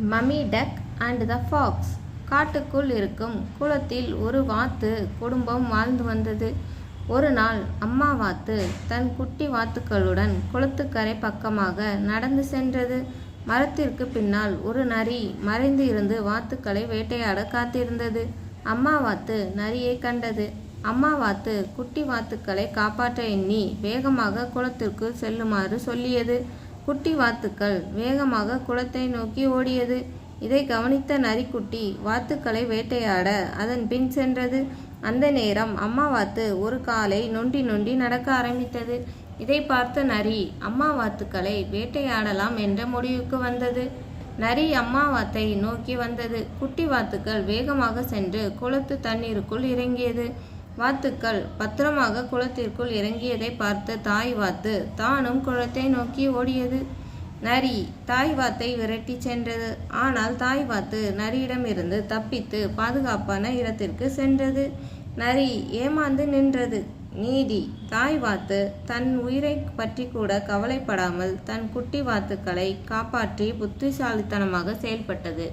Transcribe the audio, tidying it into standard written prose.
Mummy duck and the fox. காட்டுக்குள் இருக்கும் குளத்தில் ஒரு வாத்து குடும்பம் வாழ்ந்து வந்தது. ஒரு நாள் அம்மா வாத்து தன் குட்டி வாத்துக்களுடன் குளத்துக்கரை பக்கமாக நடந்து சென்றது. மரத்திற்கு பின்னால் ஒரு நரி மறைந்து இருந்து வாத்துக்களை வேட்டையாட காத்திருந்தது. அம்மா வாத்து நரியை கண்டது. அம்மா வாத்து குட்டி வாத்துக்களை காப்பாற்ற எண்ணி வேகமாக குளத்திற்கு செல்லுமாறு சொல்லியது. குட்டி வாத்துக்கள் வேகமாக குளத்தை நோக்கி ஓடியது. இதை கவனித்த நரிக்குட்டி வாத்துக்களை வேட்டையாட அதன் பின் சென்றது. அந்த நேரம் அம்மா வாத்து ஒரு காலை நொண்டி நொண்டி நடக்க ஆரம்பித்தது. இதை பார்த்த நரி அம்மா வாத்துக்களை வேட்டையாடலாம் என்ற முடிவுக்கு வந்தது. நரி அம்மா வாத்தை நோக்கி வந்தது. குட்டி வாத்துக்கள் வேகமாக சென்று குளத்து தண்ணீருக்குள் இறங்கியது. வாத்துக்கள் பத்திரமாக குளத்திற்குள் இறங்கியதை பார்த்த தாய் வாத்து தானும் குளத்தை நோக்கி ஓடியது. நரி தாய் வாத்தை விரட்டி சென்றது. ஆனால் தாய் வாத்து நரியிடமிருந்து தப்பித்து பாதுகாப்பான இடத்திற்கு சென்றது. நரி ஏமாந்து நின்றது. நீதி: தாய் வாத்து தன் உயிரை பற்றி கூட கவலைப்படாமல் தன் குட்டி வாத்துக்களை காப்பாற்றி புத்திசாலித்தனமாக செயல்பட்டது.